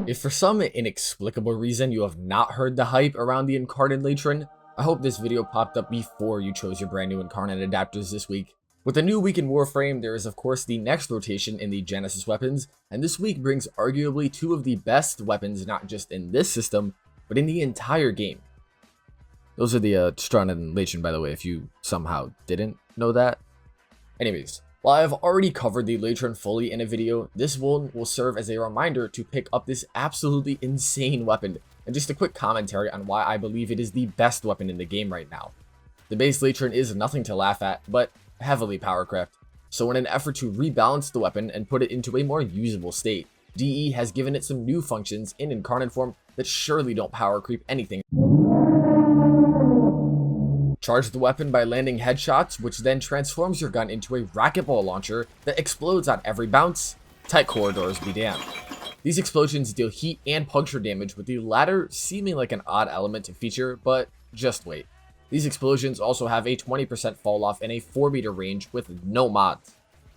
If for some inexplicable reason you have not heard the hype around the Incarnon Latron, I hope this video popped up before you chose your brand new Incarnon adapters this week. With a new week in Warframe, there is of course the next rotation in the Genesis weapons, and this week brings arguably two of the best weapons not just in this system, but in the entire game. Those are the Strun and Latron, by the way, if you somehow didn't know that. Anyways, while I have already covered the Latron fully in a video, this one will serve as a reminder to pick up this absolutely insane weapon, and just a quick commentary on why I believe it is the best weapon in the game right now. The base Latron is nothing to laugh at, but heavily powercraft, so in an effort to rebalance the weapon and put it into a more usable state, DE has given it some new functions in Incarnon form that surely don't power creep anything. Charge the weapon by landing headshots, which then transforms your gun into a racquetball launcher that explodes on every bounce. Tight corridors be damned. These explosions deal heat and puncture damage, with the latter seeming like an odd element to feature, but just wait. These explosions also have a 20% fall off in a 4-meter range with no mods.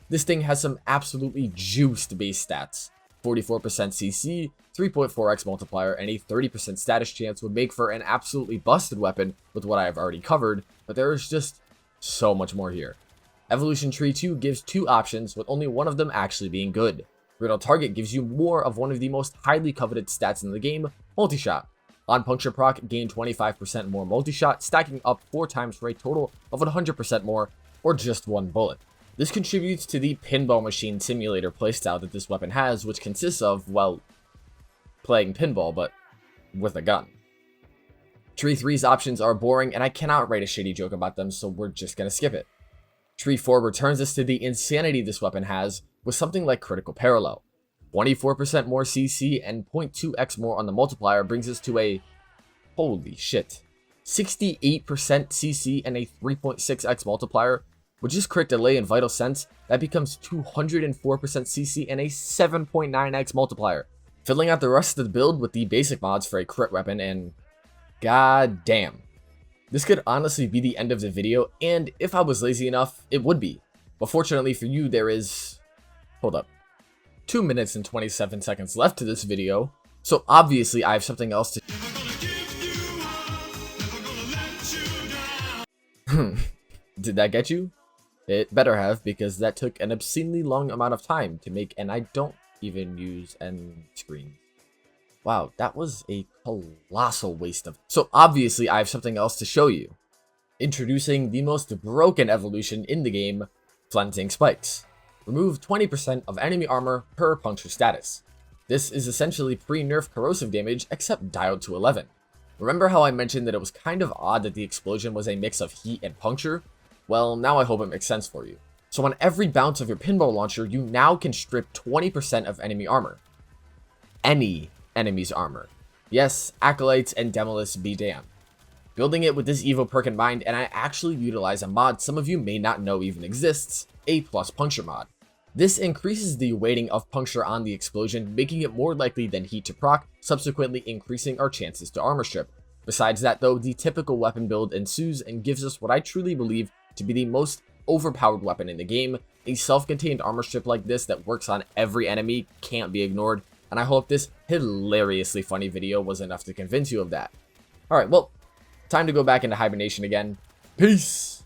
This thing has some absolutely juiced base stats. 44% CC, 3.4x multiplier, and a 30% status chance would make for an absolutely busted weapon with what I have already covered, but there is just so much more here. Evolution Tree 2 gives two options, with only one of them actually being good. Riddle Target gives you more of one of the most highly coveted stats in the game, Multi-Shot. On Puncture Proc, gain 25% more multi-shot, stacking up 4 times for a total of 100% more, or just one bullet. This contributes to the pinball machine simulator playstyle that this weapon has, which consists of, well, playing pinball, but with a gun. Tree 3's options are boring, and I cannot write a shitty joke about them, so we're just gonna skip it. Tree 4 returns us to the insanity this weapon has, with something like Critical Parallel. 24% more CC and 0.2x more on the multiplier brings us to a, holy shit, 68% CC and a 3.6x multiplier. With just crit delay and vital sense, that becomes 204% CC and a 7.9x multiplier. Filling out the rest of the build with the basic mods for a crit weapon, and god damn. This could honestly be the end of the video, and if I was lazy enough, it would be. But fortunately for you, there is, hold up, 2 minutes and 27 seconds left to this video, so obviously I have something else to Did that get you? It better have, because that took an obscenely long amount of time to make, and I don't even use end screens. Wow, that was a colossal waste of. So obviously I have something else to show you. Introducing the most broken evolution in the game, Flensing Spikes. Remove 20% of enemy armor per puncture status. This is essentially pre-nerf corrosive damage, except dialed to 11. Remember how I mentioned that it was kind of odd that the explosion was a mix of heat and puncture? Well, now I hope it makes sense for you. So on every bounce of your pinball launcher, you now can strip 20% of enemy armor. Any enemy's armor. Yes, Acolytes and Demolus be damned. Building it with this Evo perk in mind, and I actually utilize a mod some of you may not know even exists, A+ Puncture mod. This increases the weighting of puncture on the explosion, making it more likely than heat to proc, subsequently increasing our chances to armor strip. Besides that though, the typical weapon build ensues and gives us what I truly believe to be the most overpowered weapon in the game. A self-contained armor strip like this that works on every enemy can't be ignored, and I hope this hilariously funny video was enough to convince you of that. Alright, well, time to go back into hibernation again. Peace!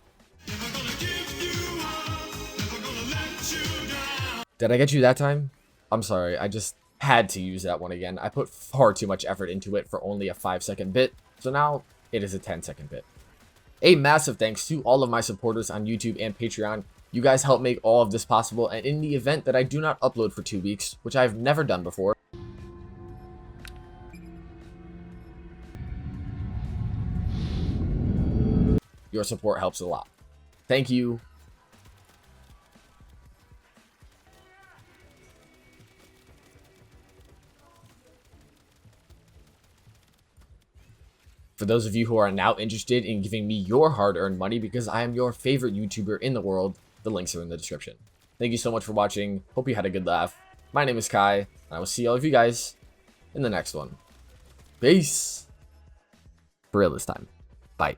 Did I get you that time? I'm sorry, I just had to use that one again. I put far too much effort into it for only a 5-second bit, so now it is a 10-second bit. A massive thanks to all of my supporters on YouTube and Patreon. You guys help make all of this possible, and in the event that I do not upload for 2 weeks, which I've never done before, your support helps a lot. Thank you. For those of you who are now interested in giving me your hard-earned money because I am your favorite YouTuber in the world, the links are in the description. Thank you so much for watching. Hope you had a good laugh. My name is Kai, and I will see all of you guys in the next one. Peace. For real this time. Bye.